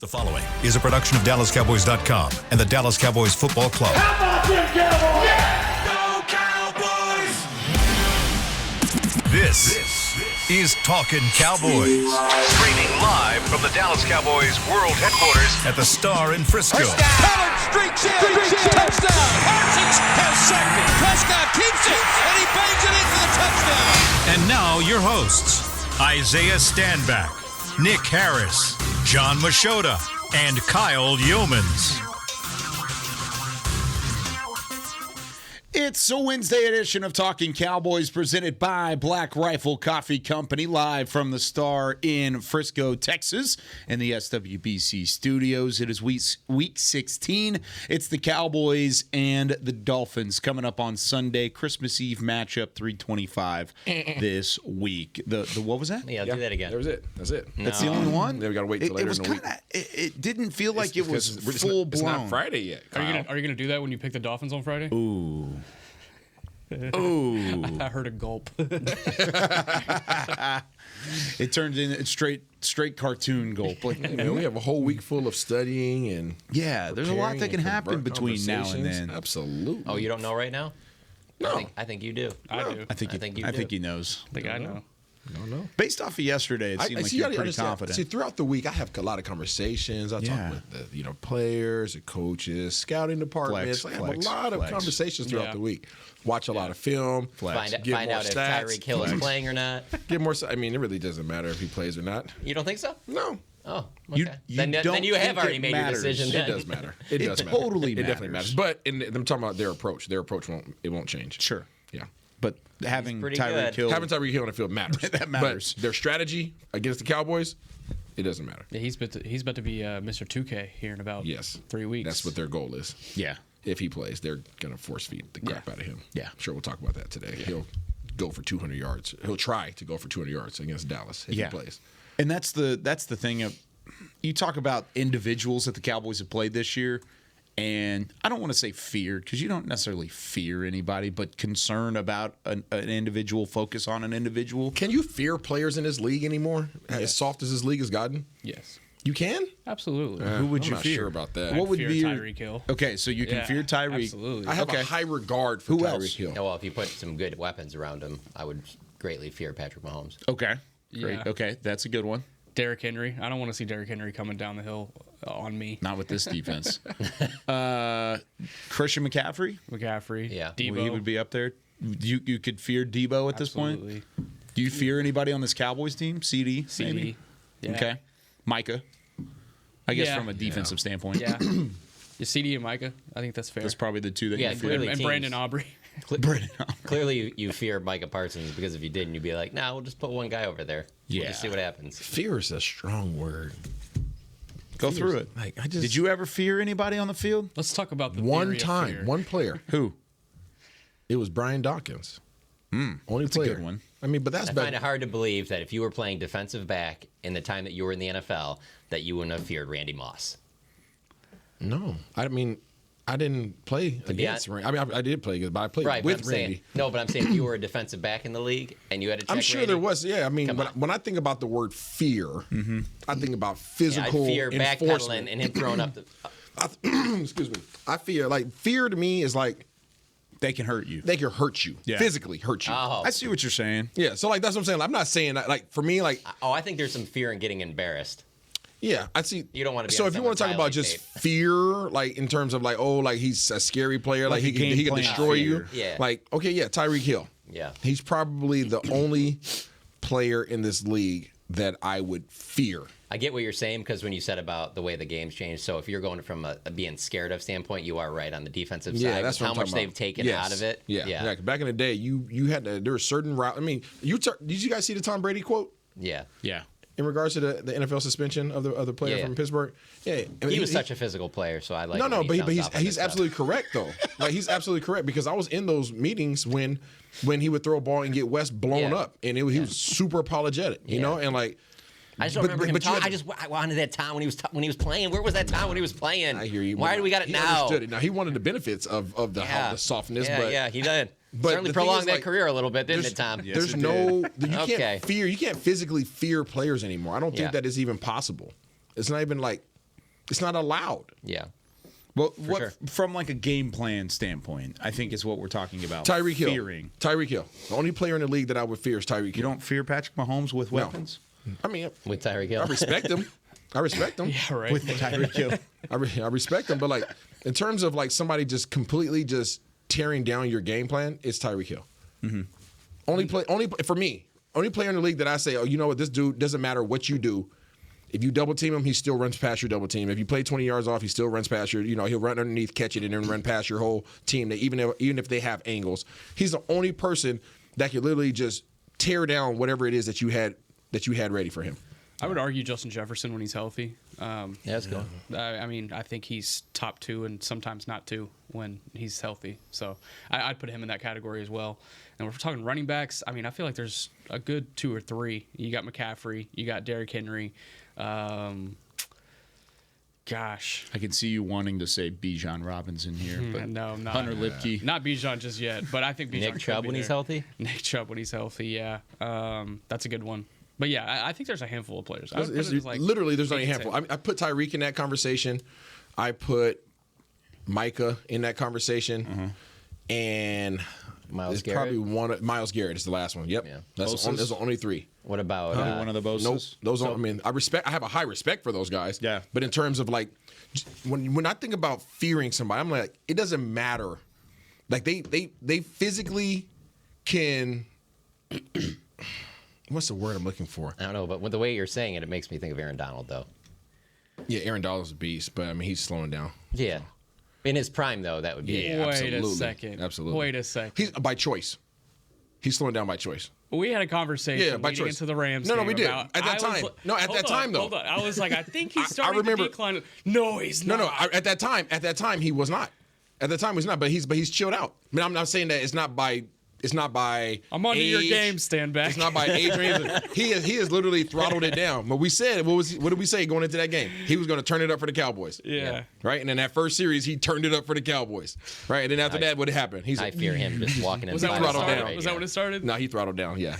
The following is a production of DallasCowboys.com and the Dallas Cowboys Football Club. How about them Cowboys? Yeah! Go Cowboys! This is Talkin Cowboys. Streaming live from the Dallas Cowboys World Headquarters at the Star in Frisco. Pollard streaks in. Touchdown. Parsons has sacked it. Prescott keeps it, and he bangs it in for the touchdown. And now your hosts, Isaiah Stanback, Nick Harris, John Machota, and Kyle Yeomans. It's a Wednesday edition of Talking Cowboys presented by Black Rifle Coffee Company, live from the Star in Frisco, Texas, in the SWBC studios. It is week 16. It's the Cowboys and the Dolphins coming up on Sunday. Christmas Eve matchup, 3:25 this week. The what was that? Yeah, do that again. That was it. That's it. That's the only one? Then we got to wait till later in the week. It didn't feel like it was It's full blown. It's not Friday yet, Kyle. Are you gonna do that when you pick the Dolphins on Friday? Ooh. I heard a gulp. It turned in a straight cartoon gulp. Like, Man, we have a whole week full of studying and there's a lot that can happen between now and then. Absolutely. Oh, you don't know right now? No. I think you do. I do. I think he knows. I think I know. I don't know. Based off of yesterday, it seemed like you're pretty confident. See, throughout the week, I have a lot of conversations. I talk with the players, the coaches, scouting departments. I have a lot of conversations throughout the week. Watch a lot of film. Find get out more if stats. Tyreek Hill is playing or not. Get more. I mean, it really doesn't matter if he plays or not. You don't think so? No. Oh, okay. You then don't you have think already it made matters. your decision. It Then. does matter. It does matter. Totally It definitely matters. matters. But I'm talking about their approach. Their approach won't change. Sure. Yeah. But having pretty Tyreek good. Hill, Having Tyreek Hill on the field matters. That matters. But their strategy against the Cowboys, it doesn't matter. Yeah, he's about to be Mr. 2K here in about 3 weeks. That's what their goal is. yeah. If he plays, they're going to force feed the crap out of him. Yeah. I'm sure we'll talk about that today. Yeah. He'll go for 200 yards. He'll try to go for 200 yards against Dallas if he plays. And that's the thing of, you talk about individuals that the Cowboys have played this year, and I don't want to say fear because you don't necessarily fear anybody, but concern about an individual, focus on an individual. Can you fear players in this league anymore? As soft as this league has gotten? Yes, You can? Absolutely. Who would I'm you not fear? sure about that. What would fear be your, Tyreek Hill. Okay, so you can fear Tyreek. Absolutely. I have a high regard for Who Tyreek else? Hill. Yeah, well, if you put some good weapons around him, I would greatly fear Patrick Mahomes. Okay, great. Yeah. Okay, that's a good one. Derrick Henry. I don't want to see Derrick Henry coming down the hill on me. Not with this defense. Christian McCaffrey. Yeah. Debo. He would be up there. You could fear Debo at this point. Absolutely. Do you fear anybody on this Cowboys team? CD. CD. Maybe? Yeah. Okay. Micah. I guess Yeah. from a defensive standpoint. Yeah. Yeah, CD and Micah. I think that's fair. That's probably the two that Yeah, you fear. clearly. and teams. Brandon Aubrey. Clearly, you fear Micah Parsons because if you didn't, you'd be like, "Nah, we'll just put one guy over there. We'll Yeah. just see what happens." Fear is a strong word. Go through it. Like, I just, Did you ever fear anybody on the field? Let's talk about the one theory of time, fear. one player. Who? It was Brian Dawkins. Only That's a player. good one. I mean, but that's I better. find it hard to believe that if you were playing defensive back in the time that you were in the NFL, that you wouldn't have feared Randy Moss. No, I mean, I didn't play against Randy. I mean, I did play against, but I played Right, with but I'm Randy. saying, no, but I'm saying if you were a defensive back in the league and you had to check I'm sure Randy, there was. Yeah, I mean, Come on. when I think about the word fear, I think about yeah, I'd physical fear backpedaling enforcement. and him throwing up the. Excuse me. I fear to me is like They can hurt you. they can hurt you, Yeah. physically hurt you. Oh, I see what you're saying. Yeah, so like that's what I'm saying. I'm not saying that, like for me, like I think there's some fear in getting embarrassed. yeah, I see. You don't wanna be So on if you want to talk someone's about just highlight tape. fear, like in terms of like like he's a scary player, like Like a he can game plan destroy you. fear. Yeah. Like okay, yeah, Tyreek Hill. Yeah. He's probably the only player in this league that I would fear. I get what you're saying because when you said about the way the game's changed, so if you're going from a being scared of standpoint, you are right on the defensive Yeah, side. that's with what how I'm much talking they've about. taken Yes. out of it. Yeah. Back in the day, you had to. There were certain routes. I mean, did you guys see the Tom Brady quote Yeah. Yeah. in regards to the NFL suspension of the player Yeah. from Pittsburgh? Yeah, I mean, He was such a physical player, so I like. No, it when but he he's sounds off on this stuff. absolutely correct though. Like he's absolutely correct because I was in those meetings when he would throw a ball and get West blown Yeah. up, and he was super apologetic, you know, and like. I just don't remember him talking. I wanted that time when he was playing. Where was that time when he was playing? I hear you. Why do we got it he now? Understood it. Now he wanted the benefits of the softness, Yeah, but yeah, he did. but Certainly the thing prolonged is, that like, career a little bit, didn't it, Tom? Yes, there's it no you Okay. can't fear. You can't physically fear players anymore. I don't think Yeah. that is even possible. It's not even like It's not allowed. Yeah. Well, sure. from like a game plan standpoint, I think is what we're talking about. Tyreek Hill. Fearing. Tyreek Hill. The only player in the league that I would fear is Tyreek Hill. You don't fear Patrick Mahomes with weapons? I mean, With Tyreek Hill. I respect him. Yeah, right. With Tyreek Hill. I respect him, but like in terms of like somebody just completely just tearing down your game plan, it's Tyreek Hill. Only for me. Only player in the league that I say, oh, you know what, this dude doesn't matter what you do. If you double team him, he still runs past your double team. If you play 20 yards off, he still runs past your. He'll run underneath, catch it, and then run past your whole team. That even if they have angles, he's the only person that can literally just tear down whatever it is that you had ready for him. I would argue Justin Jefferson when he's healthy. Yeah, that's cool. I mean, I think he's top 2 and sometimes not 2 when he's healthy. So I'd put him in that category as well. And if we're talking running backs, I mean, I feel like there's a good 2 or 3. You got McCaffrey, you got Derrick Henry. Gosh, I can see you wanting to say Bijan Robinson here, but no, not Hunter Lipke. Not Bijan just yet, but I think Bijan Nick Chubb when he's healthy? Nick Chubb when he's healthy, yeah. That's a good one. But yeah, I think there's a handful of players. I would put it as like Literally, there's only a 8 to handful. 10. I put Tyreek in that conversation. I put Micah in that conversation, and Miles it's Garrett? probably Miles Garrett is the last one. Yep, Yeah. that's the only 3. What about One of the Boses. Nope. Those I mean, I have a high respect for those guys. Yeah. But in terms of like, when I think about fearing somebody, I'm like, it doesn't matter. Like they physically can. What's the word I'm looking for? I don't know, but with the way you're saying it, it makes me think of Aaron Donald, though. Yeah, Aaron Donald's a beast, but I mean, he's slowing down. Yeah. In his prime, though, that would be. Yeah, Wait absolutely. a second. Absolutely. Wait a second. He's by choice. He's slowing down by choice. We had a conversation by leading choice. into the Rams. No, game we did. about- At that I was time. like- No, at hold that on, time, though. Hold on. I was like, I think he's I starting remember- to decline. No, he's not. No. At that time, he was not. At that time, he was not. But he's chilled out. I mean, I'm not saying that it's not by. I'm onto your age. game, stand back. It's not by age or anything. He has literally throttled it down. But we said, what did we say going into that game? He was going to turn it up for the Cowboys. Yeah. Right? And in that first series, he turned it up for the Cowboys. Right? And then after that, what happened? He's I like, fear him just walking in. Was that by when it the started? right Was now. that when it started? no, he throttled down. Yeah.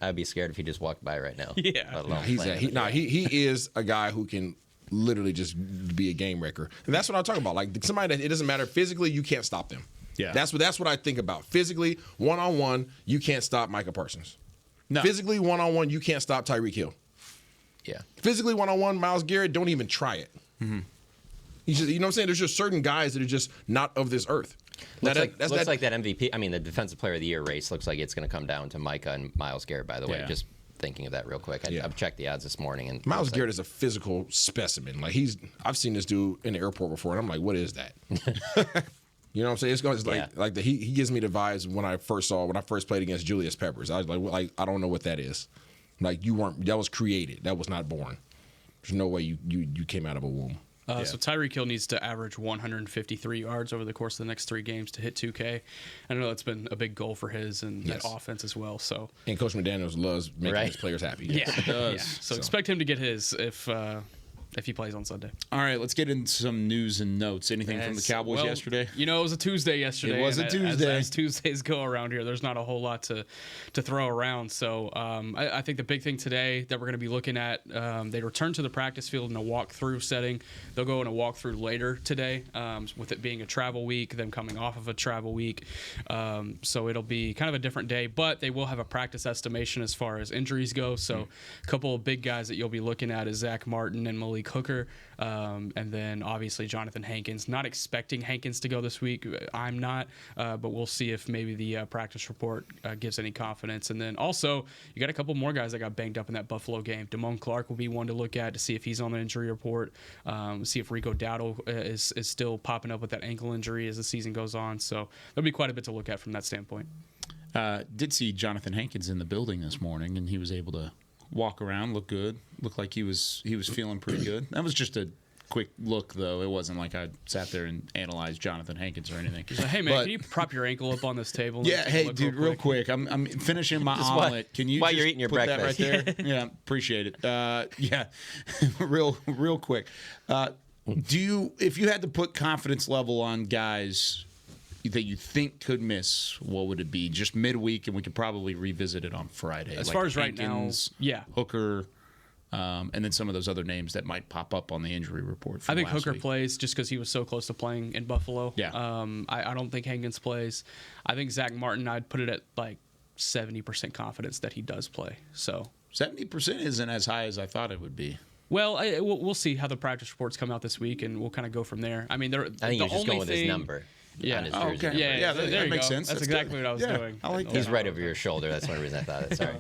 I'd be scared if he just walked by right now. Yeah. Let alone He is a guy who can literally just be a game wrecker. And that's what I'm talking about. Like somebody that it doesn't matter physically, you can't stop them. Yeah. That's what I think about. Physically, one-on-one, you can't stop Micah Parsons. No. Physically, one-on-one, you can't stop Tyreek Hill. Yeah. Physically, one-on-one, Myles Garrett, don't even try it. He's just, you know what I'm saying? There's just certain guys that are just not of this earth. Looks like that MVP. I mean, the Defensive Player of the Year race looks like it's going to come down to Micah and Myles Garrett. By the way, Yeah. just thinking of that real quick. I've checked the odds this morning, and Myles Garrett is a physical specimen. Like I've seen this dude in the airport before, and I'm like, what is that? You know what I'm saying? It's like he gives me the vibes when I first played against Julius Peppers. I was like I don't know what that is. Like that was created. That was not born. There's no way you came out of a womb. So Tyreek Hill needs to average 153 yards over the course of the next 3 games to hit 2K. I know that's been a big goal for his and Yes. that offense as well. So And Coach McDaniels loves making his players happy. yeah. So expect him to get his if he plays on Sunday. All right, let's get into some news and notes. Anything from the Cowboys yesterday? You know, it was a Tuesday yesterday. It was and a Tuesday. As Tuesdays go around here, there's not a whole lot to throw around. So I think the big thing today that we're going to be looking at, they return to the practice field in a walkthrough setting. They'll go in a walkthrough later today, with it being a travel week, them coming off of a travel week. So it'll be kind of a different day, but they will have a practice estimation as far as injuries go. So a couple of big guys that you'll be looking at is Zach Martin and Malik Hooker. And then obviously Jonathan Hankins. Not expecting Hankins to go this week. I'm not, but we'll see if maybe the practice report gives any confidence. And then also you got a couple more guys that got banged up in that Buffalo game. Damone Clark will be one to look at to see if he's on the injury report. See if Rico Dowdle is still popping up with that ankle injury as the season goes on. So there'll be quite a bit to look at from that standpoint. Did see Jonathan Hankins in the building this morning, and he was able to walk around, look good, looked like he was feeling pretty good. That was just a quick look, though. It wasn't like I sat there and analyzed Jonathan Hankins or anything. He's like, hey man, can you prop your ankle up on this table? and Yeah, take a hey look dude, real quick. I'm finishing my Just omelet. Can you while just you're eating your put breakfast. that right there? Yeah, appreciate it. Yeah, real quick. If you had to put confidence level on guys that you think could miss, what would it be? Just midweek, and we could probably revisit it on Friday. As Like far as right Hankins, now, yeah. Hooker, and then some of those other names that might pop up on the injury report. I think last Hooker week. plays just because he was so close to playing in Buffalo. Yeah. I don't think Hankins plays. I think Zach Martin, I'd put it at like 70% confidence that he does play. So 70% isn't as high as I thought it would be. Well, we'll see how the practice reports come out this week, and we'll kind of go from there. I mean, I think he's just going with his number. Yeah. On his Oh, jersey okay. number. Yeah, that there you makes go. sense. That's That's exactly good. what I was Yeah, doing. I like He's that. right over your shoulder. That's one reason I thought it. Sorry.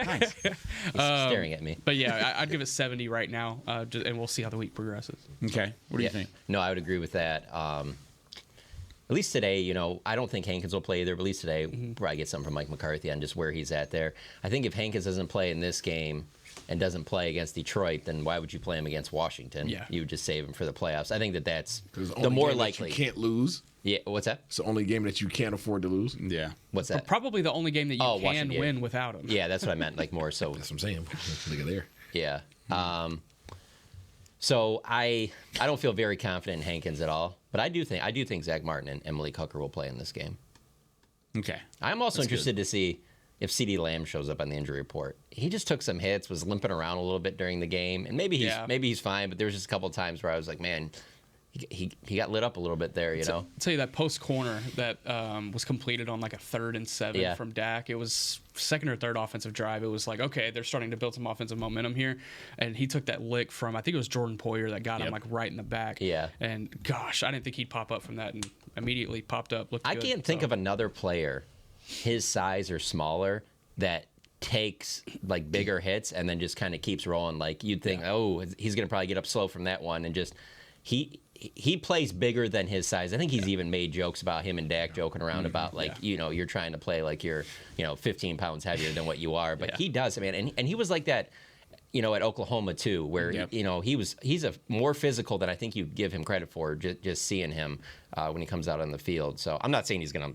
Nice. He's staring at me. But yeah, I'd give it 70 right now, and we'll see how the week progresses. Okay. What do you think? No, I would agree with that. At least today, I don't think Hankins will play either, but at least today, we'll probably get something from Mike McCarthy on just where he's at there. I think if Hankins doesn't play in this game and doesn't play against Detroit, then why would you play him against Washington? Yeah. You would just save him for the playoffs. I think that's It's the more game that likely. you can't lose. Yeah, what's that? It's the only game that you can't afford to lose. Yeah. What's that? Probably the only game that you can Washington, win without him. Yeah, that's what I meant, like more so. That's what I'm saying. Look at there. Yeah. So I don't feel very confident in Hankins at all, but I do think Zach Martin and Malik Hooker will play in this game. Okay. I'm also interested to see if CeeDee Lamb shows up on the injury report. He just took some hits, was limping around a little bit during the game, and maybe he's fine. But there was just a couple of times where I was like, man, he got lit up a little bit there, I'll tell you that post corner that was completed on like a 3rd and 7 from Dak. It was second or third offensive drive. It was like, okay, they're starting to build some offensive momentum here, and he took that lick from, I think it was Jordan Poyer that got him like right in the back. Yeah. And gosh, I didn't think he'd pop up from that, and immediately popped up. Looked I good, can't think of another player his size or smaller that takes like bigger hits and then just kind of keeps rolling. Like you'd think, oh, he's gonna probably get up slow from that one, and just he plays bigger than his size. I think he's even made jokes about him and Dak joking around about like you're trying to play like you're 15 pounds heavier than what you are, but he does, man. And he was like that, at Oklahoma too, where he's a more physical than I think you give him credit for. Just seeing him when he comes out on the field. So I'm not saying he's gonna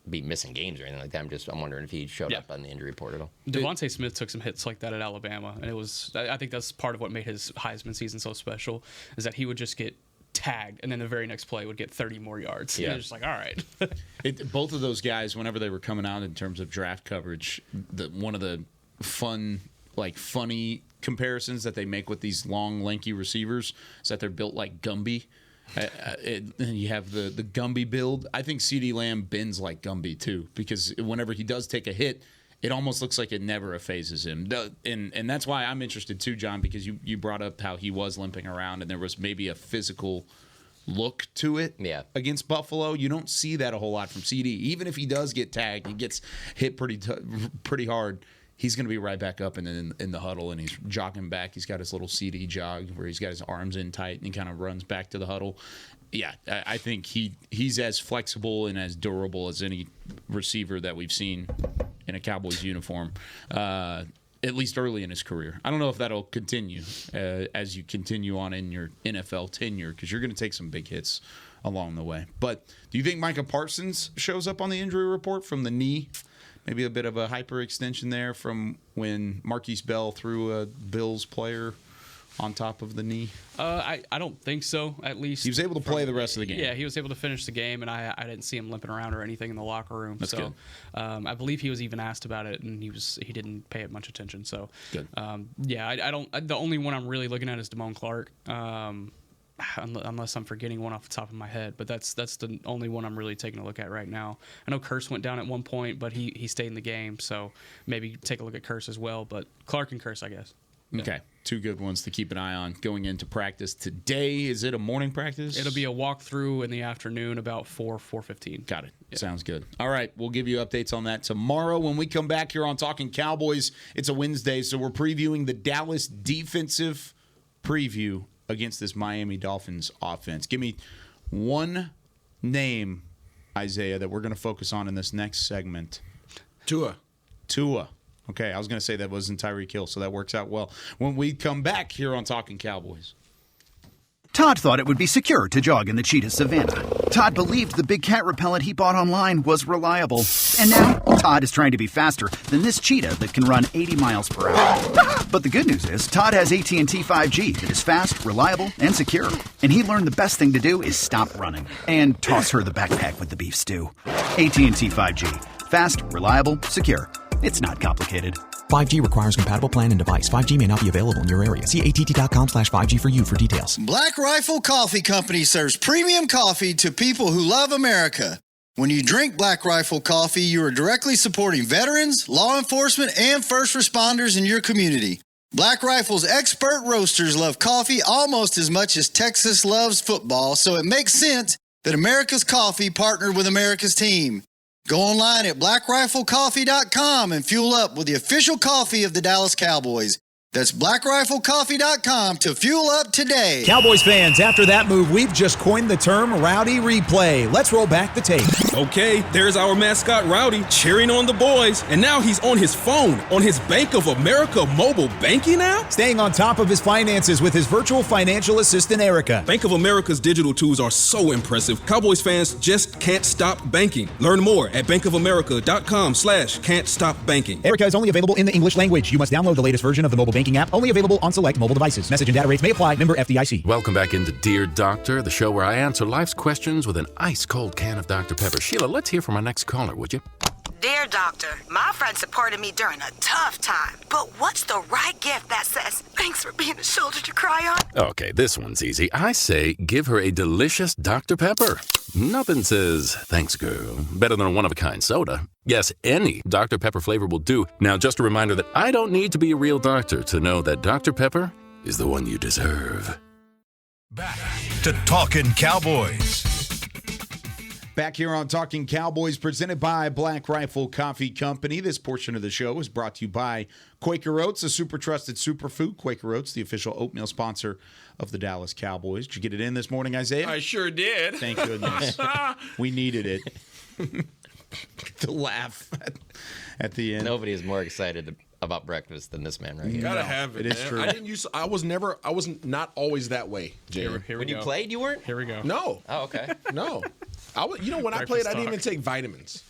be missing games or anything like that. I'm wondering if he showed up on the injury report at all. Devontae Smith took some hits like that at Alabama, and I think that's part of what made his Heisman season so special, is that he would just get tagged, and then the very next play would get 30 more yards. Yeah. And it's just like, all right. Both of those guys, whenever they were coming out in terms of draft coverage, one of the funny comparisons that they make with these long, lanky receivers is that they're built like Gumby. And you have the Gumby build. I think CeeDee Lamb bends like Gumby too, because whenever he does take a hit, it almost looks like it never phases him. And that's why I'm interested too, John, because you brought up how he was limping around and there was maybe a physical look to it against Buffalo. You don't see that a whole lot from CD. Even if he does get tagged, he gets hit pretty hard, he's going to be right back up in the huddle, and he's jogging back. He's got his little CD jog where he's got his arms in tight, and he kind of runs back to the huddle. Yeah, I think he's as flexible and as durable as any receiver that we've seen in a Cowboys uniform, at least early in his career. I don't know if that'll continue as you continue on in your NFL tenure, because you're going to take some big hits along the way. But do you think Micah Parsons shows up on the injury report from the knee? Maybe a bit of a hyperextension there from when Marquise Bell threw a Bills player on top of the knee? I don't think so, at least. He was able to play the rest of the game. Yeah, he was able to finish the game, and I didn't see him limping around or anything in the locker room. That's good. I believe he was even asked about it, and he didn't pay it much attention. So good. I don't. The only one I'm really looking at is Damone Clark. Unless I'm forgetting one off the top of my head, but that's the only one I'm really taking a look at right now. I know Curse went down at one point, but he stayed in the game, so maybe take a look at Curse as well. But Clark and Curse, I guess. Okay, two good ones to keep an eye on going into practice today. Is it a morning practice? It'll be a walkthrough in the afternoon, about 4:15. Got it. Yeah. Sounds good. All right, we'll give you updates on that tomorrow when we come back here on Talkin Cowboys. It's a Wednesday, so we're previewing the Dallas defensive preview against this Miami Dolphins offense. Give me one name, Isaiah, that we're going to focus on in this next segment. Tua. Okay, I was going to say that wasn't Tyreek Hill, so that works out well. When we come back here on Talkin Cowboys. Todd thought it would be secure to jog in the cheetah savanna. Todd believed the big cat repellent he bought online was reliable. And now, Todd is trying to be faster than this cheetah that can run 80 miles per hour. But the good news is, Todd has AT&T 5G that is fast, reliable, and secure. And he learned the best thing to do is stop running and toss her the backpack with the beef stew. AT&T 5G. Fast, reliable, secure. It's not complicated. 5G requires compatible plan and device. 5G may not be available in your area. See att.com/5G for you for details. Black Rifle Coffee Company serves premium coffee to people who love America. When you drink Black Rifle coffee, you are directly supporting veterans, law enforcement, and first responders in your community. Black Rifle's expert roasters love coffee almost as much as Texas loves football, so it makes sense that America's Coffee partnered with America's team. Go online at blackriflecoffee.com and fuel up with the official coffee of the Dallas Cowboys. That's blackriflecoffee.com to fuel up today. Cowboys fans, after that move, we've just coined the term Rowdy Replay. Let's roll back the tape. Okay, there's our mascot Rowdy cheering on the boys, and now he's on his phone, on his Bank of America mobile banking app? Staying on top of his finances with his virtual financial assistant, Erica. Bank of America's digital tools are so impressive. Cowboys fans just can't stop banking. Learn more at bankofamerica.com/can't-stop-banking. Erica is only available in the English language. You must download the latest version of the mobile banking app, only available on select mobile devices. Message and data rates may apply. Member FDIC. Welcome back into Dear Doctor, the show where I answer life's questions with an ice-cold can of Dr. Pepper. Sheila, let's hear from our next caller, would you? Dear Doctor, my friend supported me during a tough time, but what's the right gift that says, thanks for being a shoulder to cry on? Okay, this one's easy. I say give her a delicious Dr. Pepper. Nothing says, thanks, girl, better than a one-of-a-kind soda. Yes, any Dr. Pepper flavor will do. Now, just a reminder that I don't need to be a real doctor to know that Dr. Pepper is the one you deserve. Back to Talkin' Cowboys. Back here on Talking Cowboys, presented by Black Rifle Coffee Company. This portion of the show is brought to you by Quaker Oats, a super trusted superfood. Quaker Oats, the official oatmeal sponsor of the Dallas Cowboys. Did you get it in this morning, Isaiah? I sure did. Thank goodness. We needed it. To laugh at the end. Nobody is more excited about breakfast than this man right here. You gotta have it. It is man. true. I was not always that way, Jay. When you played, you weren't? Here we go. No. Oh, okay. No. When I played, I didn't even take vitamins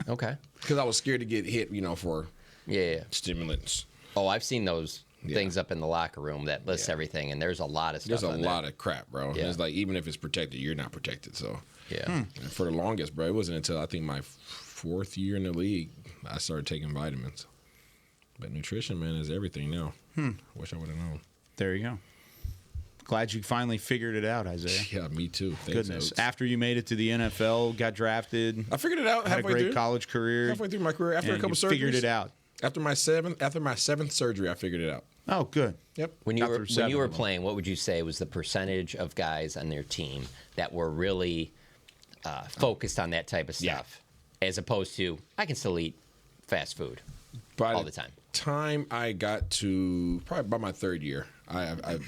Okay. because I was scared to get hit, for Yeah. stimulants. Oh, I've seen those things up in the locker room that lists everything, and there's a lot of stuff. There's a lot of crap, bro. Yeah. It's like even if it's protected, you're not protected. So Yeah. And for the longest, bro, it wasn't until I think my fourth year in the league I started taking vitamins. But nutrition, man, is everything now. Wish I would have known. There you go. Glad you finally figured it out, Isaiah. Yeah, me too. Thanks, Goodness. Oates. After you made it to the NFL, got drafted. I figured it out had halfway a great through. college career. Halfway through my career, after a and couple you surgeries. figured it out. After my seventh surgery, I figued it out. Oh, good. Yep. When you Got were through seven of them. playing, what would you say was the percentage of guys on their team that were really focused on that type of stuff, as opposed to I can still eat fast food all the time? Time I got to probably by my third year,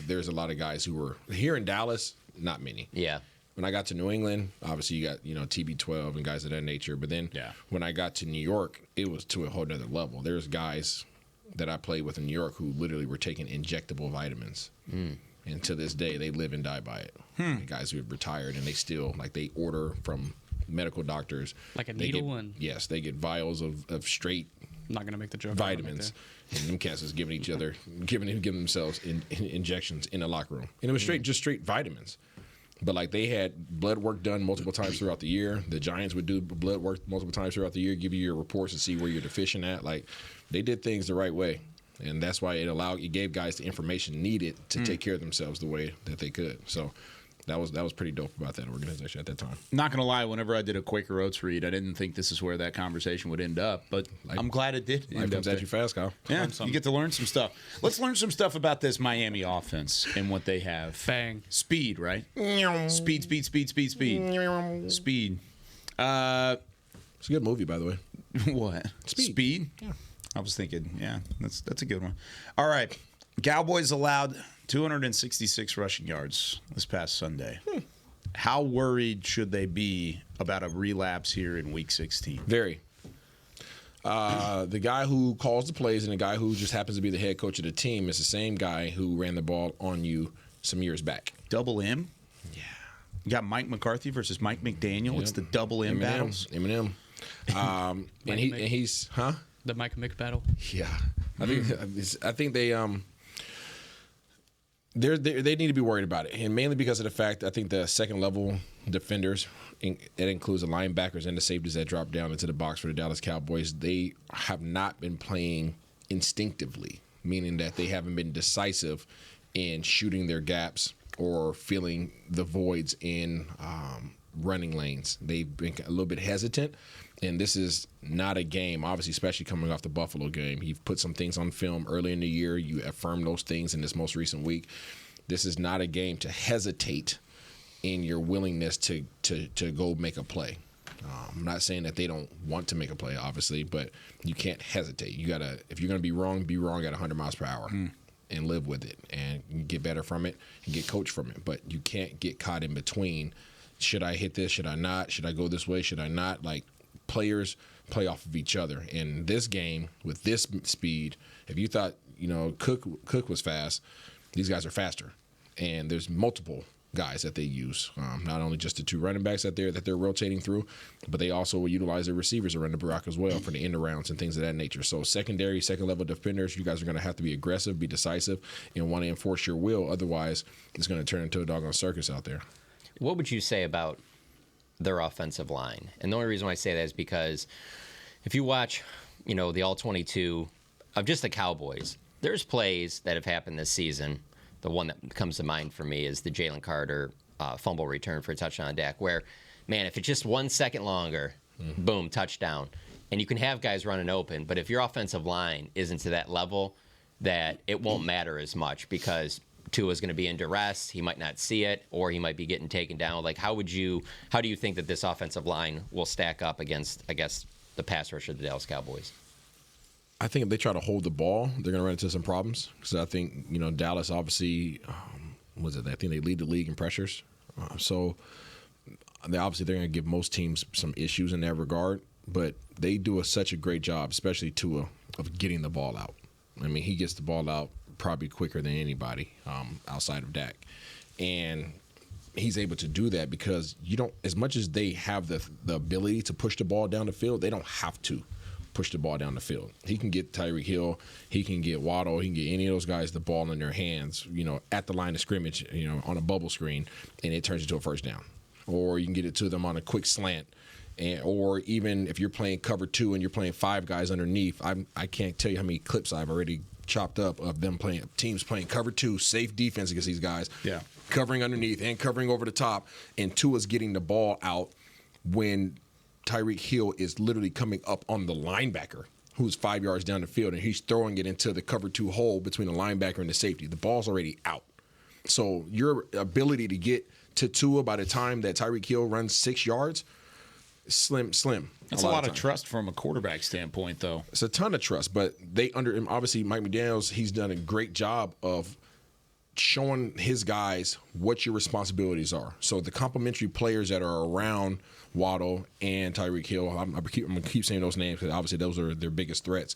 there's a lot of guys who were here in Dallas. Not many. Yeah. When I got to New England, obviously you got TB12 and guys of that nature. But then when I got to New York, it was to a whole nother level. There's guys that I played with in New York who literally were taking injectable vitamins. And to this day, they live and die by it. The guys who have retired, and they still, they order from medical doctors. Like a needle? Yes, they get vials of straight I'm not going to make the joke. vitamins. And them cats is giving themselves injections in the locker room. And it was just straight vitamins. But they had blood work done multiple times throughout the year. The Giants would do blood work multiple times throughout the year, give you your reports to see where you're deficient at. They did things the right way. And that's why it gave guys the information needed to take care of themselves the way that they could. So that was pretty dope about that organization at that time. Not going to lie, whenever I did a Quaker Oats read, I didn't think this is where that conversation would end up, but I'm glad it did. Life comes at you fast, Kyle. Yeah, you get to learn some stuff. Let's learn some stuff about this Miami offense and what they have. Bang. Speed, right? Speed. Speed. It's a good movie, by the way. What? Speed? Yeah. I was thinking, that's a good one. All right. Cowboys allowed 266 rushing yards this past Sunday. How worried should they be about a relapse here in Week 16? Very. The guy who calls the plays and the guy who just happens to be the head coach of the team is the same guy who ran the ball on you some years back. Double M? Yeah. You got Mike McCarthy versus Mike McDaniel. Yep. It's the double M battles. Eminem. And he's the Mike Mick battle. Yeah, I think they need to be worried about it, and mainly because of the fact I think the second level defenders, it includes the linebackers and the safeties that drop down into the box for the Dallas Cowboys. They have not been playing instinctively, meaning that they haven't been decisive in shooting their gaps or filling the voids in running lanes. They've been a little bit hesitant, and this is not a game, obviously, especially coming off the Buffalo game. You've put some things on film early in the year. You affirmed those things in this most recent week. This is not a game to hesitate in your willingness to go make a play. I'm not saying that they don't want to make a play, obviously, but you can't hesitate. You gotta, if you're gonna be wrong at 100 miles per hour and live with it and get better from it and get coached from it. But you can't get caught in between. Should I hit this? Should I not? Should I go this way? Should I not? Like, players play off of each other. In this game, with this speed, if you thought, Cook was fast, these guys are faster. And there's multiple guys that they use, not only just the two running backs that they're rotating through, but they also will utilize their receivers around the block as well for the end arounds and things of that nature. So second level defenders, you guys are going to have to be aggressive, be decisive, and want to enforce your will. Otherwise, it's going to turn into a doggone circus out there. What would you say about their offensive line? And the only reason why I say that is because if you watch, the all-22 of just the Cowboys, there's plays that have happened this season. The one that comes to mind for me is the Jalen Carter fumble return for a touchdown on Dak, where, man, if it's just 1 second longer, boom, touchdown. And you can have guys running open, but if your offensive line isn't to that level, that it won't matter as much because Tua's going to be in duress, he might not see it, or he might be getting taken down. Like, how do you think that this offensive line will stack up against, I guess, the pass rush of the Dallas Cowboys? I think if they try to hold the ball, they're going to run into some problems. Because I think, Dallas obviously, I think they lead the league in pressures. So they're going to give most teams some issues in that regard. But they do such a great job, especially Tua, of getting the ball out. I mean, he gets the ball out probably quicker than anybody outside of Dak. And he's able to do that because as much as they have the ability to push the ball down the field, they don't have to push the ball down the field. He can get Tyreek Hill, he can get Waddle, he can get any of those guys the ball in their hands, at the line of scrimmage, on a bubble screen, and it turns into a first down. Or you can get it to them on a quick slant. Or even if you're playing cover 2 and you're playing 5 guys underneath, I can't tell you how many clips I've already chopped up of them teams playing cover 2, safe defense against these guys, covering underneath and covering over the top, and Tua's getting the ball out when Tyreek Hill is literally coming up on the linebacker who's 5 yards down the field, and he's throwing it into the cover 2 hole between the linebacker and the safety. The ball's already out. So your ability to get to Tua by the time that Tyreek Hill runs 6 yards, slim. That's a lot of trust from a quarterback standpoint, though. It's a ton of trust, but obviously Mike McDaniels, he's done a great job of showing his guys what your responsibilities are. So the complementary players that are around Waddle and Tyreek Hill, I'm going to keep saying those names because obviously those are their biggest threats.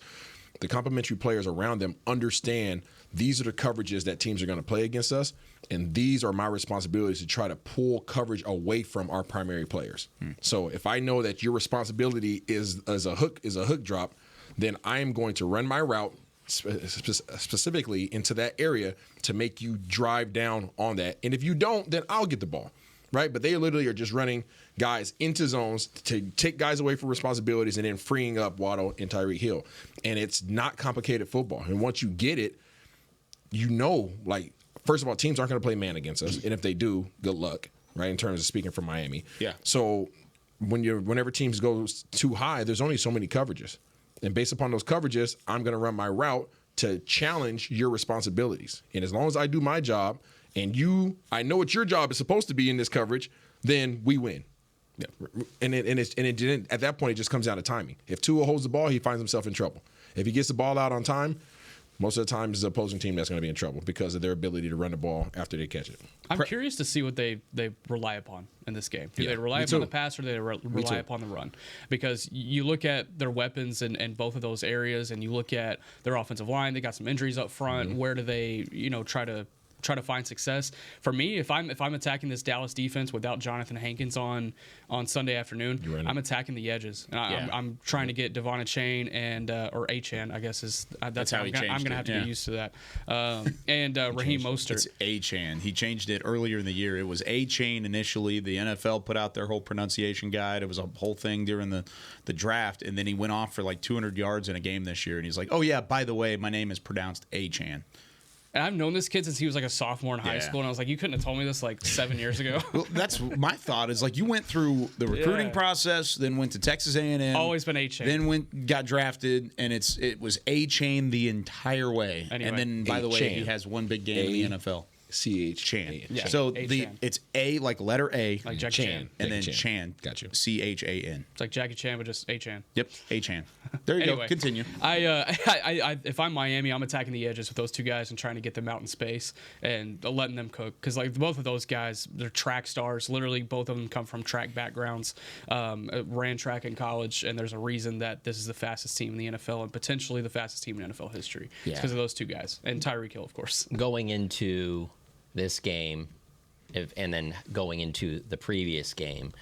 The complementary players around them understand these are the coverages that teams are going to play against us, and these are my responsibilities to try to pull coverage away from our primary players. So if I know that your responsibility is a hook drop, then I am going to run my route specifically into that area to make you drive down on that. And if you don't, then I'll get the ball, right? But they literally are just running guys into zones to take guys away from responsibilities and then freeing up Waddle and Tyreek Hill. And it's not complicated football. And once you get it, first of all, teams aren't going to play man against us. And if they do, good luck, right, in terms of speaking for Miami. Yeah. So whenever teams go too high, there's only so many coverages. And based upon those coverages, I'm going to run my route to challenge your responsibilities. And as long as I do my job and I know what your job is supposed to be in this coverage, then we win. Yeah. And it didn't, at that point, it just comes down to timing. If Tua holds the ball, he finds himself in trouble. If he gets the ball out on time, most of the time it's the opposing team that's going to be in trouble because of their ability to run the ball after they catch it. I'm curious to see what they rely upon in this game. Do they rely upon the pass or do they rely upon the run? Because you look at their weapons in both of those areas, and you look at their offensive line. They got some injuries up front. Where do they try to try to find success. For me, if I'm attacking this Dallas defense without Jonathan Hankins on Sunday afternoon, I'm attacking the edges. And I'm trying to get Devon Achane and or Achane, I guess that's how I'm going to have to get used to that. And Raheem Mostert. It's Achane. He changed it earlier in the year. It was Achane initially. The NFL put out their whole pronunciation guide. It was a whole thing during the draft, and then he went off for like 200 yards in a game this year, and he's like, oh yeah, by the way, my name is pronounced Achane. And I've known this kid since he was like a sophomore in high school, and I was like, you couldn't have told me this like 7 years ago. Well, that's my thought is like you went through the recruiting process, then went to Texas A&M. Always been A-Chain. Then got drafted, and it was A-Chain the entire way. Anyway, and then, by the way, he has one big game in the NFL. C-H. Chan. Yeah. So it's A, like letter A. Like Jackie Chan. And then Chan. Got you. C-H-A-N. It's like Jackie Chan, but just A-Chan. Yep, A-Chan. There you go. Continue. I if I'm Miami, I'm attacking the edges with those two guys and trying to get them out in space and letting them cook. Because like both of those guys, they're track stars. Literally, both of them come from track backgrounds. Ran track in college, and there's a reason that this is the fastest team in the NFL and potentially the fastest team in NFL history. It's because of those two guys. And Tyreek Hill, of course. Going into this game, and then going into the previous game,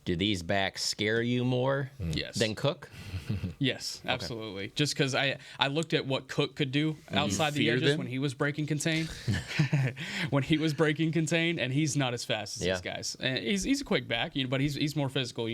do these backs scare you more than Cook? Yes, absolutely. Okay. Just because I looked at what Cook could do outside the edges when he was breaking contain. And he's not as fast as these guys. And he's a quick back, but he's more physical,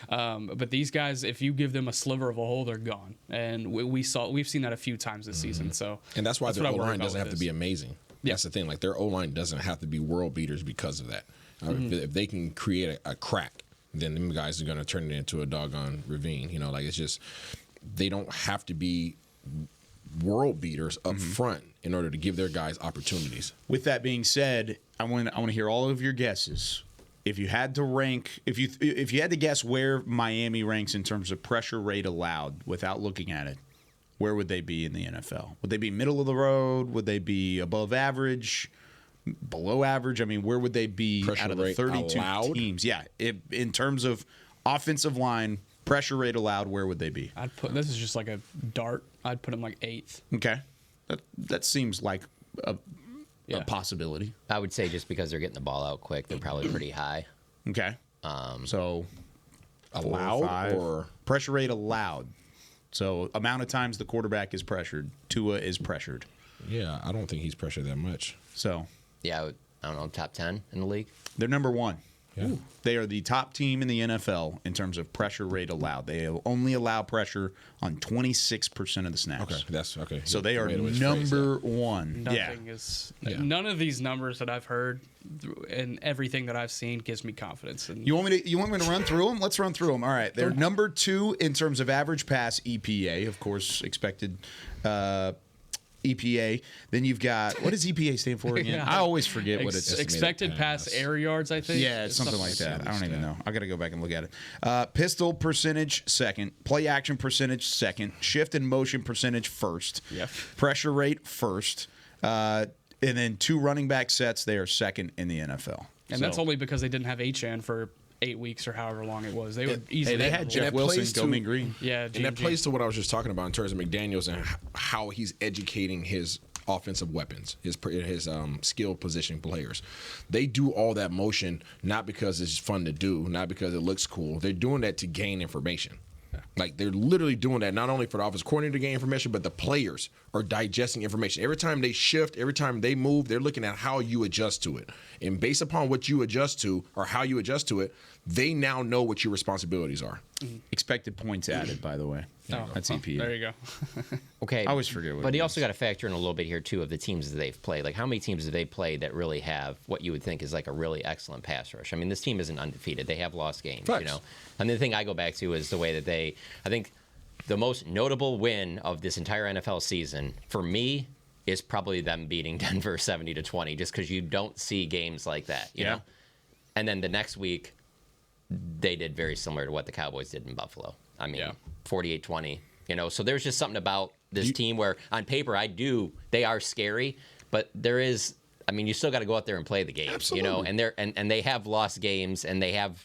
But these guys, if you give them a sliver of a hole, they're gone. And we've seen that a few times this season. So and that's why their O-line doesn't have to be amazing. That's the thing. Like their O-line doesn't have to be world beaters because of that. If they can create a crack, then them guys are going to turn it into a doggone ravine. It's just they don't have to be world beaters up front in order to give their guys opportunities. With that being said, I want to hear all of your guesses. If you had to rank, if you had to guess where Miami ranks in terms of pressure rate allowed without looking at it, where would they be in the NFL? Would they be middle of the road? Would they be above average? Below average? I mean, where would they be pressure out of the 32 teams? Yeah, in terms of offensive line, pressure rate allowed, where would they be? This is just like a dart. I'd put them like 8th. Okay. That seems like a possibility. I would say just because they're getting the ball out quick, they're probably pretty high. Okay. So allowed or pressure rate allowed. So amount of times the quarterback is pressured. Tua is pressured. Yeah, I don't think he's pressured that much. So yeah, I don't know, top 10 in the league. They're number 1. Yeah. They are the top team in the NFL in terms of pressure rate allowed. They only allow pressure on 26% of the snaps. Okay, that's okay. So they are number 1. None of these numbers that I've heard and everything that I've seen gives me confidence. You want me to run through them? Let's run through them. All right, they're number 2 in terms of average pass EPA, of course, expected. EPA. Then you've got, what does EPA stand for again? I always forget what it's. Expected pass air yards, I think. Yeah, it's something like that. I don't even know. I got to go back and look at it. Pistol percentage second. Play action percentage second. Shift and motion percentage first. Yep. Pressure rate first. And then 2 running back sets. They are second in the NFL. And that's only because they didn't have Achane for 8 weeks or however long it was. They would easily. They had Jeff Wilson, Domingue Green. Yeah, and that plays to what I was just talking about in terms of McDaniels and how he's educating his offensive weapons, his skill position players. They do all that motion not because it's fun to do, not because it looks cool. They're doing that to gain information. Like they're literally doing that not only for the offense coordinator to gain information, but the players are digesting information. Every time they shift, every time they move, they're looking at how you adjust to it. And based upon what you adjust to or how you adjust to it, they now know what your responsibilities are. Expected points added, by the way. That's EPA. There you go. Okay. I always forget what But you also got to factor in a little bit here, too, of the teams that they've played. Like, how many teams have they played that really have what you would think is like a really excellent pass rush? I mean, this team isn't undefeated. They have lost games, Facts. And the thing I go back to is the way that I think the most notable win of this entire NFL season, for me, is probably them beating Denver 70-20, just because you don't see games like that, you know? And then the next week, they did very similar to what the Cowboys did in Buffalo. I mean, 48-20, So there's just something about this team where, on paper, they are scary, but there is, you still got to go out there and play the game, Absolutely. And they have lost games, and they have,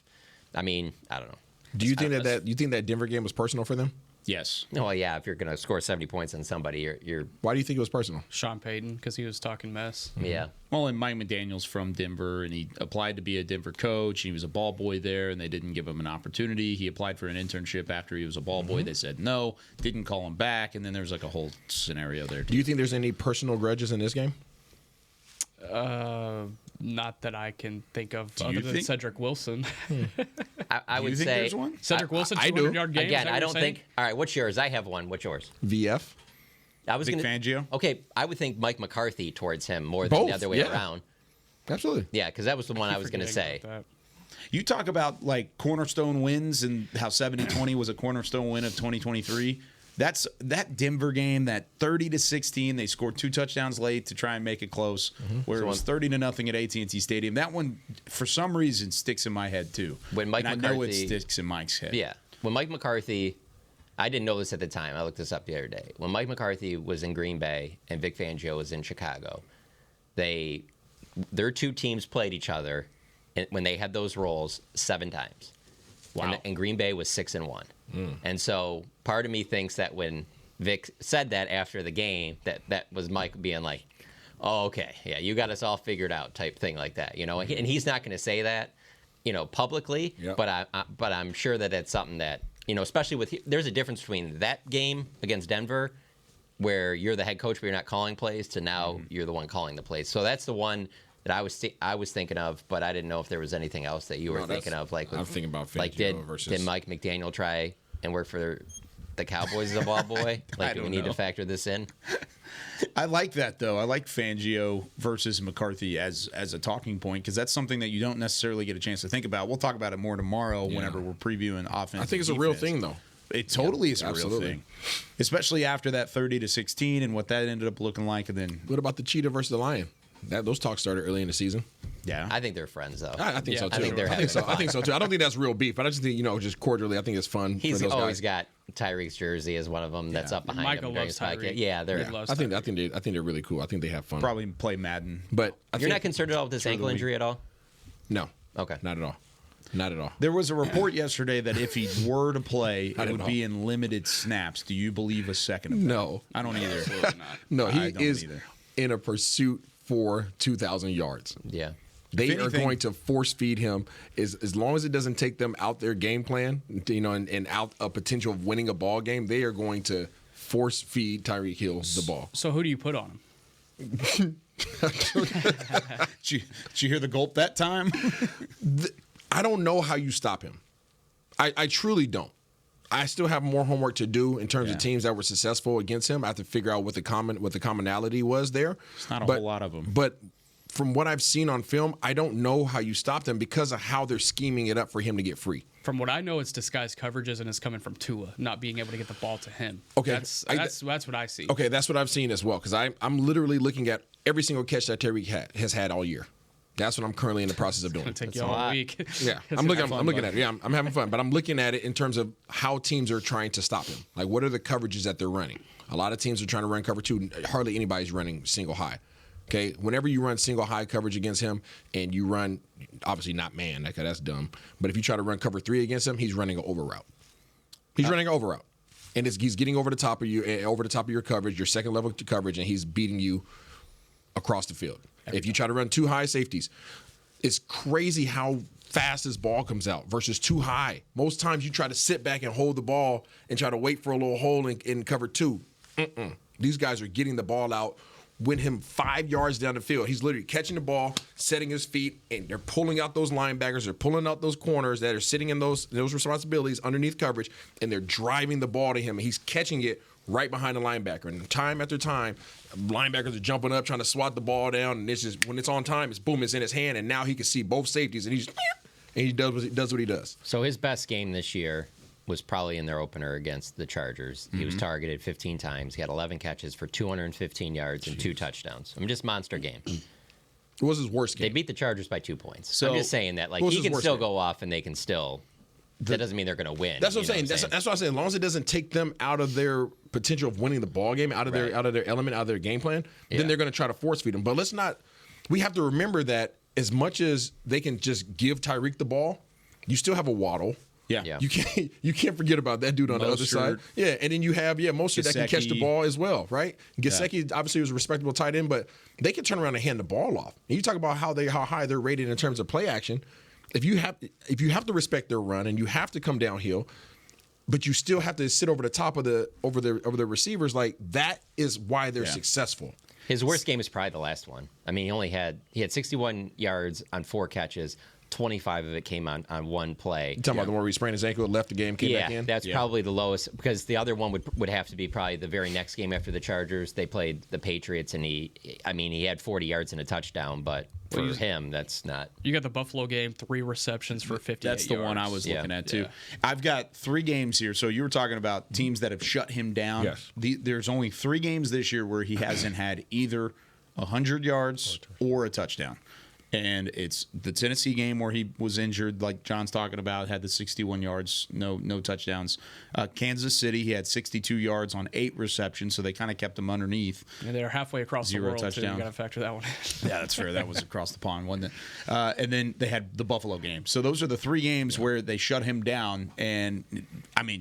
I don't know. Do you think that Denver game was personal for them? Yes. Well, yeah, if you're going to score 70 points on somebody, you're. Why do you think it was personal? Sean Payton, because he was talking mess. Yeah. Well, and Mike McDaniel's from Denver, and he applied to be a Denver coach. He was a ball boy there, and they didn't give him an opportunity. He applied for an internship after he was a ball boy. They said no, didn't call him back, and then there was like a whole scenario there. Do you think there's any personal grudges in this game? Not that I can think of, Do other you than think- Cedric Wilson. I Do would you think say there's one? Cedric Wilson, I do. 200-yard game. again. I don't think. All right, what's yours? I have one. What's yours? VF. I was Vic gonna. Fangio? Okay, I would think Mike McCarthy towards him more than the Both, other way yeah. around. Absolutely. Yeah, because that was the one I was going to say. You talk about like cornerstone wins and how 70-20 was a cornerstone win of 2023. That's that Denver game, that 30-16. They scored 2 touchdowns late to try and make it close, where it was 30-0 at AT&T Stadium. That one, for some reason, sticks in my head too. When Mike and I know it McCarthy- sticks in Mike's head. Yeah. When Mike McCarthy, I didn't know this at the time. I looked this up the other day. When Mike McCarthy was in Green Bay and Vic Fangio was in Chicago, their two teams played each other when they had those roles 7 times. Wow. And Green Bay was 6-1. And so part of me thinks that when Vic said that after the game, that was Mike being like, oh, okay, yeah, you got us all figured out type thing like that, you know. And he's not going to say that, you know, publicly, Yep. but I'm sure that it's something that, you know, especially with, there's a difference between that game against Denver where you're the head coach but you're not calling plays to now you're the one calling the plays. So that's the one that I was thinking of, but I didn't know if there was anything else that you were thinking of. Like, I'm thinking about Fangio like did versus Mike McDaniel try and work for the Cowboys as a ball boy? Like, do we need to factor this in? I like that though. I like Fangio versus McCarthy as a talking point because that's something that you don't necessarily get a chance to think about. We'll talk about it more tomorrow whenever we're previewing offense. I think it's a real thing, though. It totally is a absolutely. real thing, especially after that 30-16 and what that ended up looking like. And then What about the cheetah versus the lion? Those talks started early in the season. yeah, I think they're friends though. I think so too. I think they're having I think so too. I don't think that's real beef, but I just think, you know, just cordially, I think it's fun. He's for those always guys. got Tyreek's jersey as one of them that's up behind Michael him during loves his podcast. Tyreek. Yeah, they're. He loves I think they're really cool. I think they have fun. probably play Madden. But You're not concerned at all with this ankle the injury at all? No. Okay. Not at all. Not at all. There was a report yesterday that if he were to play, it don't would know. be in limited snaps. Do you believe a second of that? No. I don't either. Absolutely not. No, I he don't is either. in a pursuit for 2,000 yards. Yeah. They If are anything- going to force feed him as long as it doesn't take them out their game plan, you know, and out a potential of winning a ball game. They are going to force feed Tyreek Hill the ball. So who do you put on him? Did you hear the gulp that time? I don't know how you stop him. I truly don't. I still have more homework to do in terms of teams that were successful against him. I have to figure out what the commonality was there. It's not a whole lot of them. But from what I've seen on film, I don't know how you stop them because of how they're scheming it up for him to get free. From what I know, it's disguised coverages, and it's coming from Tua not being able to get the ball to him. Okay, that's what I see. Okay, that's what I've seen as well because I'm literally looking at every single catch that Tyreek has had all year. That's what I'm currently in the process of doing. It's gonna take you all week. Yeah, I'm looking at it. Yeah, I'm having fun, but I'm looking at it in terms of how teams are trying to stop him. Like, what are the coverages that they're running? A lot of teams are trying to run cover 2. Hardly anybody's running single high. Okay, whenever you run single high coverage against him, and you run, obviously not man, that's dumb. But if you try to run cover 3 against him, he's running an over route. He's running an over route, and he's getting over the top of you, over the top of your coverage, your second level coverage, and he's beating you across the field. If you try to run too high safeties, it's crazy how fast this ball comes out versus too high. Most times you try to sit back and hold the ball and try to wait for a little hole in cover 2. These guys are getting the ball out, win him 5 yards down the field. He's literally catching the ball, setting his feet, and they're pulling out those linebackers. They're pulling out those corners that are sitting in those responsibilities underneath coverage, and they're driving the ball to him. And he's catching it right behind the linebacker. And time after time, linebackers are jumping up, trying to swat the ball down. And it's just, when it's on time, it's boom, it's in his hand. And now he can see both safeties, and he does what he does. So his best game this year was probably in their opener against the Chargers. He was targeted 15 times. He had 11 catches for 215 yards and 2 touchdowns. Just monster game. It was his worst game. They beat the Chargers by 2 points. So I'm just saying that, like, what was he his can worst still game? go off and they can still. That doesn't mean they're going to win. That's what I'm you know saying. That's what I'm saying. As long as it doesn't take them out of their potential of winning the ball game, out of their element, out of their game plan, then they're going to try to force feed them. But let's not. We have to remember that as much as they can just give Tyreek the ball, you still have a Waddle. Yeah. You can't forget about that dude on the other side. Yeah, and then you have Mostert that can catch the ball as well, right? Gesicki obviously was a respectable tight end, but they can turn around and hand the ball off. And you talk about how high they're rated in terms of play action. If you have to respect their run and you have to come downhill, but you still have to sit over the top of the receivers, like that is why they're successful. His worst game is probably the last one. I mean, he had 61 yards on 4 catches. 25 of it came on one play. You talking about the one where he sprained his ankle, left the game, came back in? Yeah, that's probably the lowest, because the other one would have to be probably the very next game after the Chargers. They played the Patriots, and he had 40 yards and a touchdown, but for him, that's not. You got the Buffalo game, 3 receptions for 58 yards. That's the one I was looking at, too. I've got 3 games here. So you were talking about teams that have shut him down. Yes. There's only 3 games this year where he hasn't had either 100 yards or a touchdown. And it's the Tennessee game where he was injured, like John's talking about, had the 61 yards, no touchdowns. Kansas City, he had 62 yards on 8 receptions, so they kind of kept him underneath. And they're halfway across 0 the world, touchdown. too. You got to factor that one in. Yeah, that's fair. That was across the pond, wasn't it? And then they had the Buffalo game. So those are the 3 games where they shut him down. And,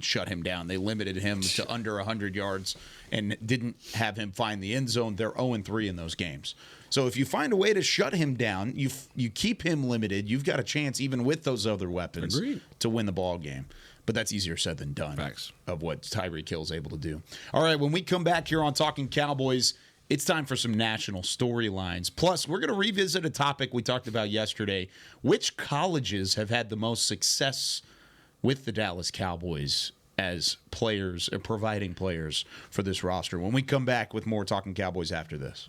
shut him down. They limited him to under 100 yards and didn't have him find the end zone. They're 0-3 in those games. So if you find a way to shut him down, you keep him limited, you've got a chance, even with those other weapons, to win the ball game. But that's easier said than done. Facts. Of what Tyreek Hill's able to do. All right, when we come back here on Talking Cowboys, it's time for some national storylines. Plus, we're going to revisit a topic we talked about yesterday. Which colleges have had the most success with the Dallas Cowboys as players, providing players for this roster? When we come back with more Talking Cowboys after this.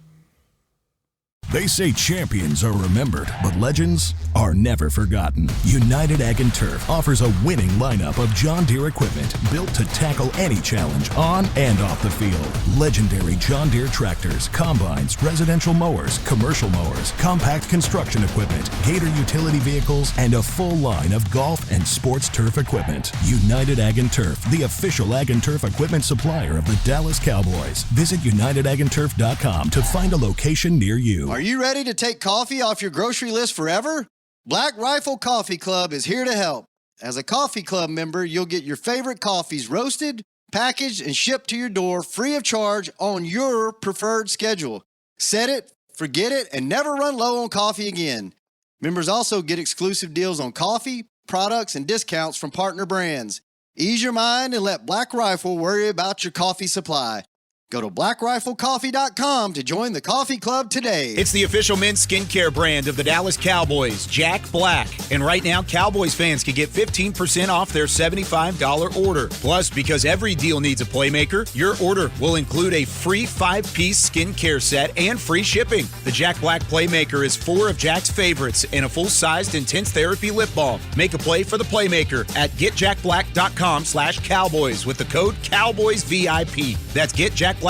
They say champions are remembered, but legends are never forgotten. United Ag and Turf offers a winning lineup of John Deere equipment built to tackle any challenge on and off the field. Legendary John Deere tractors, combines, residential mowers, commercial mowers, compact construction equipment, Gator utility vehicles, and a full line of golf and sports turf equipment. United Ag and Turf, the official Ag and Turf equipment supplier of the Dallas Cowboys. Visit UnitedAgAndTurf.com to find a location near you. Are you ready to take coffee off your grocery list forever? Black Rifle Coffee Club is here to help. As a coffee club member, you'll get your favorite coffees roasted, packaged, and shipped to your door free of charge on your preferred schedule. Set it, forget it, and never run low on coffee again. Members also get exclusive deals on coffee, products, and discounts from partner brands. Ease your mind and let Black Rifle worry about your coffee supply. Go to blackriflecoffee.com to join the coffee club today. It's the official men's skincare brand of the Dallas Cowboys, Jack Black. And right now, Cowboys fans can get 15% off their $75 order. Plus, because every deal needs a playmaker, your order will include a free 5-piece skincare set and free shipping. The Jack Black Playmaker is 4 of Jack's favorites and a full-sized intense therapy lip balm. Make a play for the playmaker at getjackblack.com/Cowboys with the code CowboysVIP. That's getjackblack.com/Cowboys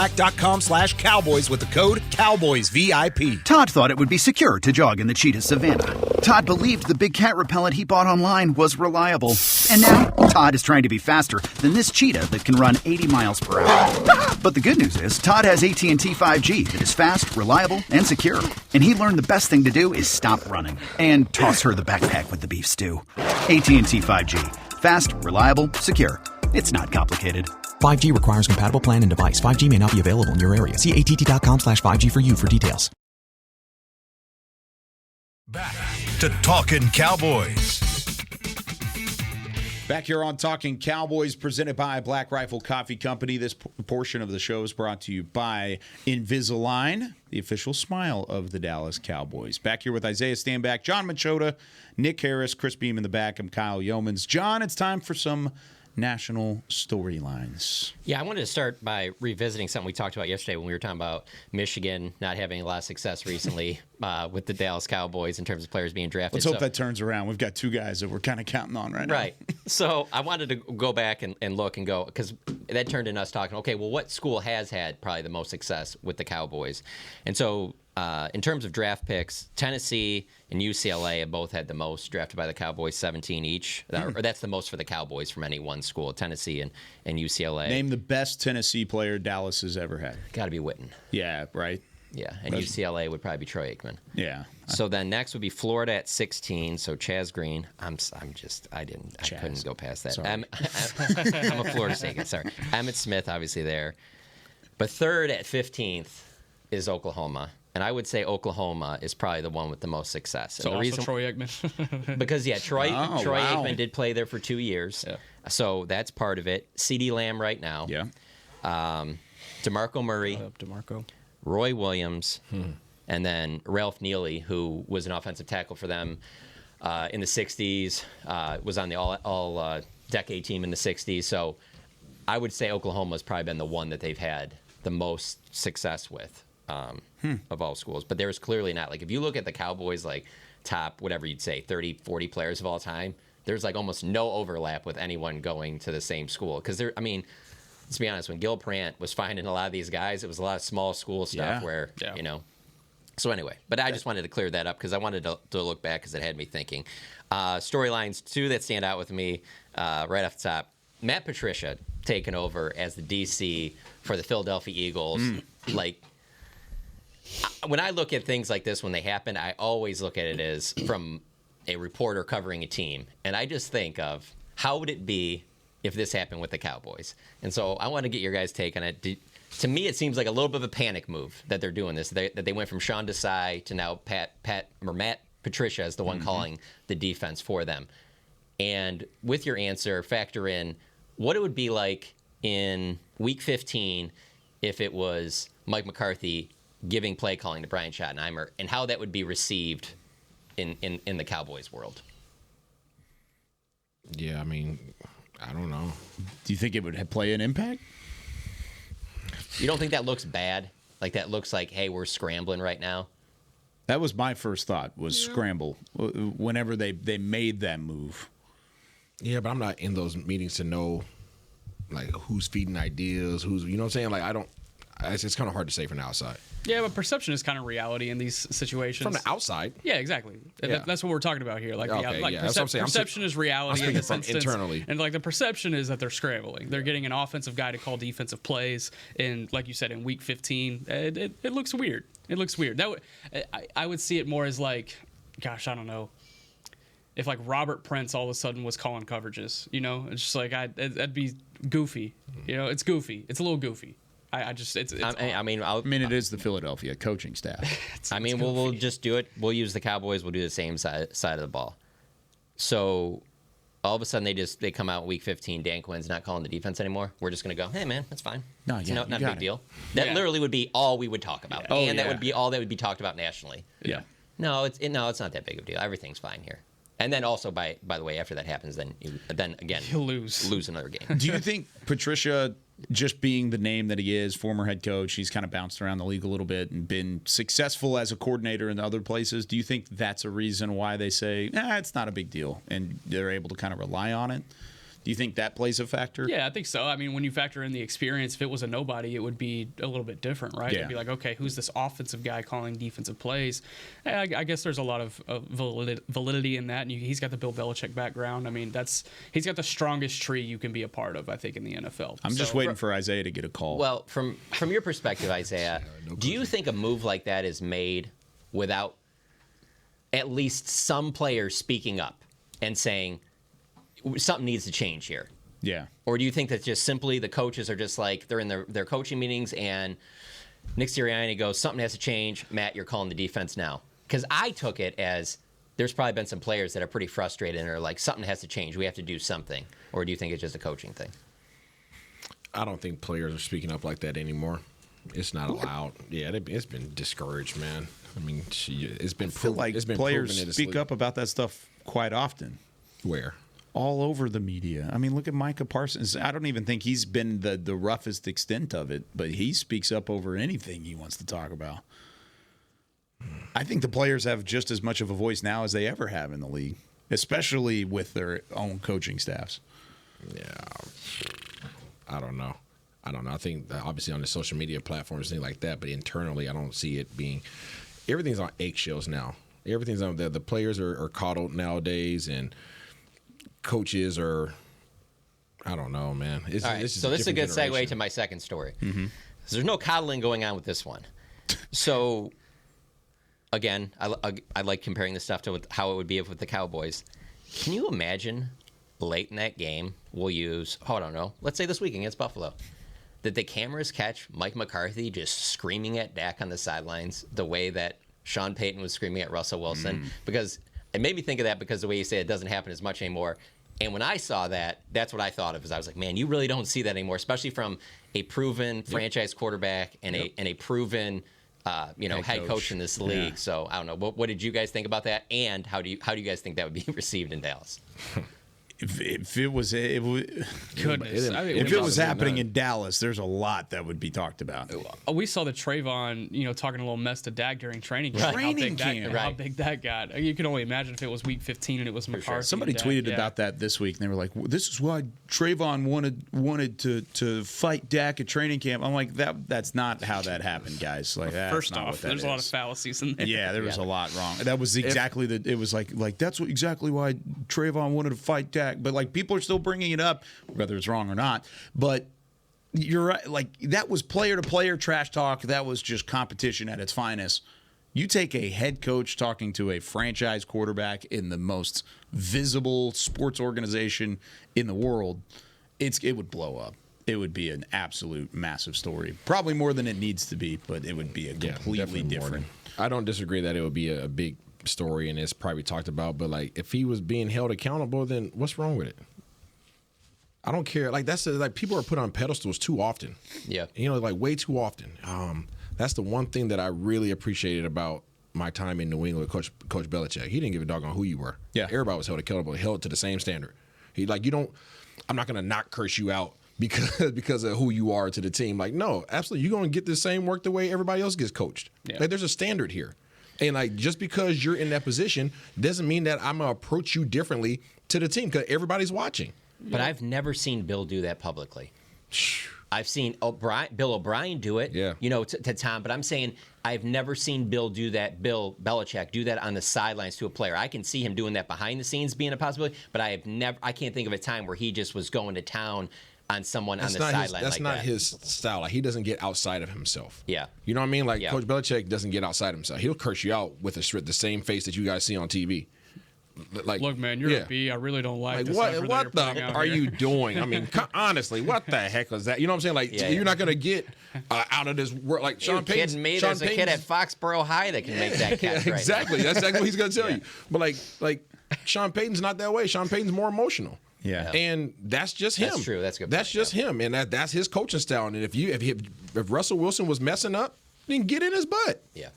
with the code CowboysVIP. Todd thought it would be secure to jog in the cheetah savanna. Todd believed the big cat repellent he bought online was reliable. And now, Todd is trying to be faster than this cheetah that can run 80 miles per hour. But the good news is, Todd has AT&T 5G that is fast, reliable, and secure. And he learned the best thing to do is stop running and toss her the backpack with the beef stew. AT&T 5G. Fast, reliable, secure. It's not complicated. 5G requires compatible plan and device. 5G may not be available in your area. See att.com/5G for you for details. Back to Talkin' Cowboys. Back here on Talking Cowboys, presented by Black Rifle Coffee Company. This portion of the show is brought to you by Invisalign, the official smile of the Dallas Cowboys. Back here with Isaiah Stanback, John Machota, Nick Harris, Chris Beam in the back. I'm Kyle Yeomans. John, it's time for some national storylines. Yeah, I wanted to start by revisiting something we talked about yesterday when we were talking about Michigan not having a lot of success recently with the Dallas Cowboys in terms of players being drafted. Let's hope that turns around. We've got 2 guys that we're kind of counting on right now. Right. So I wanted to go back and look and go, because that turned into us talking, okay, well, what school has had probably the most success with the Cowboys? And so in terms of draft picks, Tennessee and UCLA have both had the most drafted by the Cowboys, 17 each. Or that's the most for the Cowboys from any one school, Tennessee and UCLA. Name the best Tennessee player Dallas has ever had. Got to be Witten. Yeah, right. Yeah, and UCLA would probably be Troy Aikman. Yeah. So then next would be Florida at 16. So Chaz Green. I couldn't go past that. I'm a Florida State guy. Sorry. Emmitt Smith, obviously there. But third at 15th is Oklahoma. And I would say Oklahoma is probably the one with the most success. So and the also reason, Troy Aikman. because, Troy Aikman did play there for 2 years. Yeah. So that's part of it. CeeDee Lamb right now. Yeah. DeMarco Murray. DeMarco. Roy Williams. And then Ralph Neely, who was an offensive tackle for them in the 60s, was on the all-decade team in the 60s. So I would say Oklahoma's probably been the one that they've had the most success with. Of all schools. But there's clearly not. Like, if you look at the Cowboys, like, top, whatever you'd say, 30, 40 players of all time, there's, like, almost no overlap with anyone going to the same school. Because, let's be honest, when Gil Brandt was finding a lot of these guys, it was a lot of small school stuff So anyway, but I just wanted to clear that up because I wanted to look back because it had me thinking. Storylines, 2 that stand out with me right off the top. Matt Patricia taking over as the DC for the Philadelphia Eagles. When I look at things like this when they happen, I always look at it as from a reporter covering a team. And I just think of how would it be if this happened with the Cowboys? And so I want to get your guys' take on it. To me, it seems like a little bit of a panic move that they're doing this, that they went from Sean Desai to now Matt Patricia is the one calling the defense for them. And with your answer, factor in what it would be like in Week 15 if it was Mike McCarthy giving play calling to Brian Schottenheimer, and how that would be received in the Cowboys world. Yeah, I don't know. Do you think it would play an impact? You don't think that looks bad? Like that looks like, hey, we're scrambling right now? That was my first thought, was scramble, whenever they made that move. Yeah, but I'm not in those meetings to know, like, who's feeding ideas, who's, you know what I'm saying? Like, I don't, it's kind of hard to say from the outside. Yeah, but perception is kind of reality in these situations. From the outside? Yeah, exactly. Yeah. That's what we're talking about here. Like, that's what I'm saying. Perception is reality in this instance. Internally. And, like, the perception is that they're scrambling. They're getting an offensive guy to call defensive plays. And, like you said, in Week 15, it looks weird. It looks weird. I would see it more as, like, gosh, I don't know. If, like, Robert Prince all of a sudden was calling coverages, you know? It's just like, that'd be goofy. You know, it's goofy. It's a little goofy. It is the Philadelphia coaching staff. We'll just do it. We'll use the Cowboys. We'll do the same side of the ball. So all of a sudden they come out in Week 15. Dan Quinn's not calling the defense anymore. We're just going to go, hey, man, that's fine. Not a big deal. That literally would be all we would talk about. Yeah. That would be all that would be talked about nationally. Yeah. No, it's not that big of a deal. Everything's fine here. And then also, by the way, after that happens, then again, you'll lose another game. Do you think Patricia, just being the name that he is, former head coach, he's kind of bounced around the league a little bit and been successful as a coordinator in other places. Do you think that's a reason why they say, it's not a big deal, and they're able to kind of rely on it? Do you think that plays a factor? Yeah, I think so. I mean, when you factor in the experience, if it was a nobody, it would be a little bit different, right? Yeah. It'd be like, okay, who's this offensive guy calling defensive plays? I guess there's a lot of validity in that, and he's got the Bill Belichick background. I mean, he's got the strongest tree you can be a part of, I think, in the NFL. I'm just waiting for Isaiah to get a call. Well, from your perspective, Isaiah, do you think a move like that is made without at least some players speaking up and saying, something needs to change here? Yeah. Or do you think that just simply the coaches are just like, they're in their coaching meetings and Nick Sirianni goes, something has to change. Matt, you're calling the defense now. Because I took it as there's probably been some players that are pretty frustrated and are like, something has to change. We have to do something. Or do you think it's just a coaching thing? I don't think players are speaking up like that anymore. It's not allowed. Yeah, it's been discouraged, man. I mean, it's been proven. Like players speak up about that stuff quite often. Where? All over the media. I mean, look at Micah Parsons. I don't even think he's been the roughest extent of it, but he speaks up over anything he wants to talk about. I think the players have just as much of a voice now as they ever have in the league, especially with their own coaching staffs. Yeah. I don't know. I think that obviously on the social media platforms, things like that, but internally, I don't see it being – everything's on eggshells now. Everything's on – the players are coddled nowadays, and – coaches are, I don't know, man. All right, so this is a good segue to my second story. Mm-hmm. So there's no coddling going on with this one. So, again, I like comparing this stuff to how it would be with the Cowboys. Can you imagine late in that game, we'll use, I don't know, let's say this week against Buffalo, that the cameras catch Mike McCarthy just screaming at Dak on the sidelines the way that Sean Payton was screaming at Russell Wilson? Because it made me think of that because the way you say it doesn't happen as much anymore. And when I saw that, that's what I thought of. Is I was like, man, you really don't see that anymore, especially from a proven franchise quarterback and a proven head coach in this league. So I don't know. What did you guys think about that? And how do you guys think that would be received in Dallas? If it was happening in Dallas, there's a lot that would be talked about. We saw the Trayvon, talking a little mess to Dak during training camp. How big that got. You can only imagine if it was week 15 and it was McCarthy. Sure. Somebody tweeted about that this week, and they were like, "This is why Trayvon wanted to fight Dak at training camp." I'm like, that's not how that happened, guys. Like, first off, there's a lot of fallacies in there. Yeah, there was a lot wrong. That was exactly it was like that's exactly why Trayvon wanted to fight Dak. But like people are still bringing it up, whether it's wrong or not. But you're right. Like that was player-to-player trash talk. That was just competition at its finest. You take a head coach talking to a franchise quarterback in the most visible sports organization in the world, it would blow up. It would be an absolute massive story. Probably more than it needs to be, but it would be a completely different. I don't disagree that it would be a big story and it's probably talked about, but like if he was being held accountable, then what's wrong with it? I don't care. Like that's like people are put on pedestals too often. Yeah, like way too often. That's the one thing that I really appreciated about my time in New England with Coach Belichick. He didn't give a dog on who you were. Yeah, everybody was held accountable, held to the same standard. I'm not gonna not curse you out because of who you are to the team. Like, no, absolutely, you're gonna get the same work the way everybody else gets coached. Yeah. Like, there's a standard here. And like just because you're in that position doesn't mean that I'm gonna approach you differently to the team because everybody's watching. But I've never seen Bill do that publicly. I've seen Bill O'Brien do it, to Tom. But I'm saying I've never seen Bill Belichick do that on the sidelines to a player. I can see him doing that behind the scenes being a possibility, but I can't think of a time where he just was going to town on someone on the sideline. That's not his style. Like, he doesn't get outside of himself. Yeah. You know what I mean? Like, Coach Belichick doesn't get outside himself. He'll curse you out with the same face that you guys see on TV. Like, look, man, you're a B. I really don't like this. What the are you doing? I mean, honestly, what the heck was that? You know what I'm saying? Like, you're not going to get out of this world. Like, Sean Payton. There's a kid at Foxborough High that can make that catch. Yeah, exactly. Right. That's exactly what he's going to tell you. But, like Sean Payton's not that way. Sean Payton's more emotional. Yeah. And that's just him. That's true. That's good. That's just him. And that's his coaching style. And if Russell Wilson was messing up, then get in his butt. Yeah.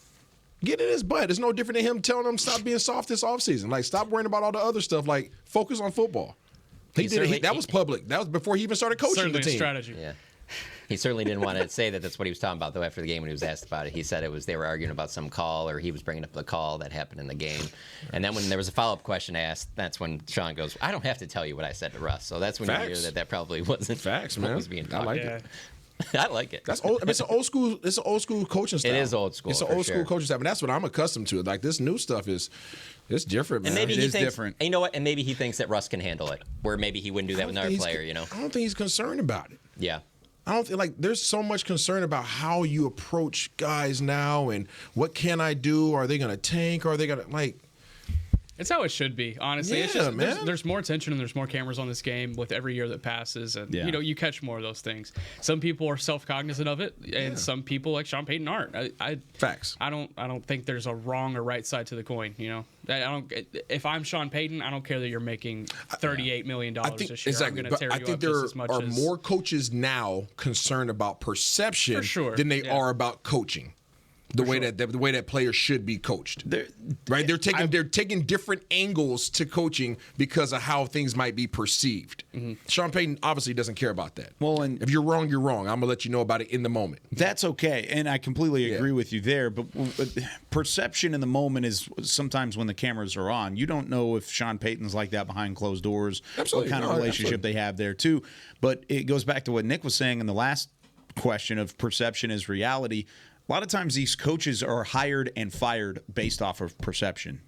Get in his butt. It's no different than him telling him stop being soft this offseason. Like, stop worrying about all the other stuff. Like, focus on football. That was public. That was before he even started coaching the team. Strategy. Yeah. He certainly didn't want to say that that's what he was talking about, though, after the game when he was asked about it. He said they were arguing about some call, or he was bringing up the call that happened in the game. And then when there was a follow-up question asked, that's when Sean goes, I don't have to tell you what I said to Russ. So that's when you hear that probably wasn't facts, man. Was being talked. I like it. I like it. That's old. I mean, it's an old school coaching style. It is old school. It's an old school coaching style, and that's what I'm accustomed to. Like, this new stuff it's different, man. And maybe it is different. You know what? And maybe he thinks that Russ can handle it, where maybe he wouldn't do that with another player. I don't think he's concerned about it. Yeah. I don't feel like there's so much concern about how you approach guys now and what can I do? Are they going to tank? Are they going to like? It's how it should be, honestly. Yeah, it's just, man. There's more attention and there's more cameras on this game with every year that passes, and you catch more of those things. Some people are self-cognizant of it, and some people, like Sean Payton, aren't. Facts. I don't think there's a wrong or right side to the coin. I don't. If I'm Sean Payton, I don't care that you're making $38 million this year. Exactly. I'm going to tear you up just as much are more coaches now concerned about perception than they are about coaching. The way that players should be coached, right? They're taking different angles to coaching because of how things might be perceived. Mm-hmm. Sean Payton obviously doesn't care about that. Well, and if you're wrong, you're wrong. I'm gonna let you know about it in the moment. That's okay, and I completely agree with you there. But perception in the moment is sometimes when the cameras are on, you don't know if Sean Payton's like that behind closed doors. Absolutely. What kind of relationship they have there too. But it goes back to what Nick was saying in the last question of perception is reality. A lot of times these coaches are hired and fired based off of perception.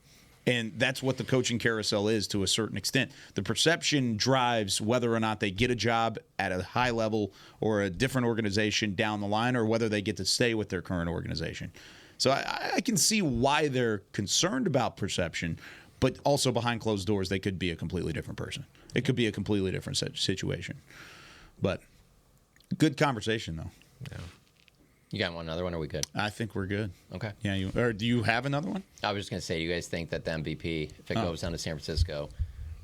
And that's what the coaching carousel is to a certain extent. The perception drives whether or not they get a job at a high level or a different organization down the line, or whether they get to stay with their current organization. So I can see why they're concerned about perception, but also behind closed doors, they could be a completely different person. It could be a completely different situation. But good conversation, though. Yeah. You got another one, or are we good? I think we're good. Okay. Yeah. Or do you have another one? I was just going to say, do you guys think that the MVP, if it goes down to San Francisco,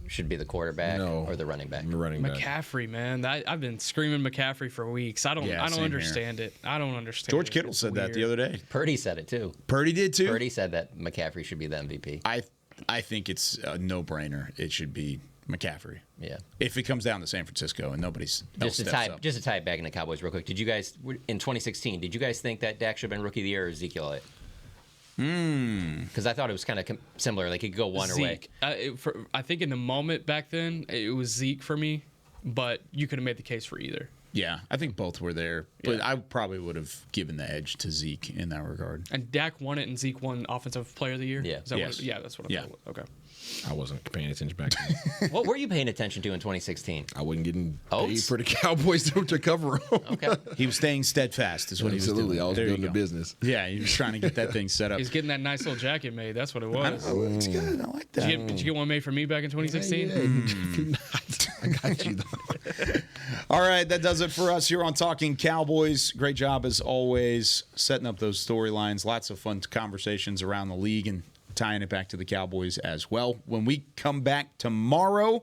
should be the quarterback or the running back? The running back. McCaffrey, man. I've been screaming McCaffrey for weeks. I don't understand it. I don't understand George it. Kittle It's said weird. that the other day. Purdy said it, too. Purdy did, too? Purdy said that McCaffrey should be the MVP. I think it's a no-brainer. It should be McCaffrey. Yeah. If it comes down to San Francisco and nobody's Just to tie it back into Cowboys real quick. Did you guys, in 2016, did you guys think that Dak should have been Rookie of the Year or Ezekiel Elliott? Because I thought it was kind of similar. Like, it could go one way. I think in the moment back then, it was Zeke for me, but you could have made the case for either. Yeah, I think both were there, but I probably would have given the edge to Zeke in that regard. And Dak won it, and Zeke won Offensive Player of the Year? Yeah. That's what I thought. Okay. I wasn't paying attention back then. What were you paying attention to in 2016? I wasn't getting paid Oats? for the Cowboys to cover them. Okay. He was staying steadfast is what Absolutely. he was doing. I was There you building a go. business. Yeah, he was trying to get that thing set up. He's getting that nice little jacket made. That's what it was. It's good. I like that. Did you get one made for me back in 2016? I got you, though. All right, that does it for us here on Talking Cowboys. Great job, as always, setting up those storylines. Lots of fun conversations around the league and tying it back to the Cowboys as well. When we come back tomorrow,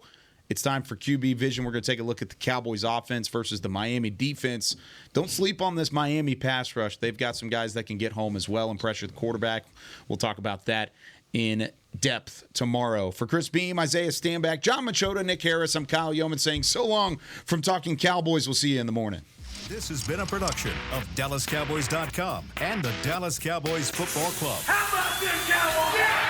it's time for QB Vision. We're going to take a look at the Cowboys offense versus the Miami defense. Don't sleep on this Miami pass rush. They've got some guys that can get home as well and pressure the quarterback. We'll talk about that in depth tomorrow. For Chris Beam, Isaiah Stanback, John Machota, Nick Harris, I'm Kyle Yeoman saying so long from Talking Cowboys. We'll see you in the morning. This has been a production of DallasCowboys.com and the Dallas Cowboys Football Club. How about this, Cowboys? Yeah!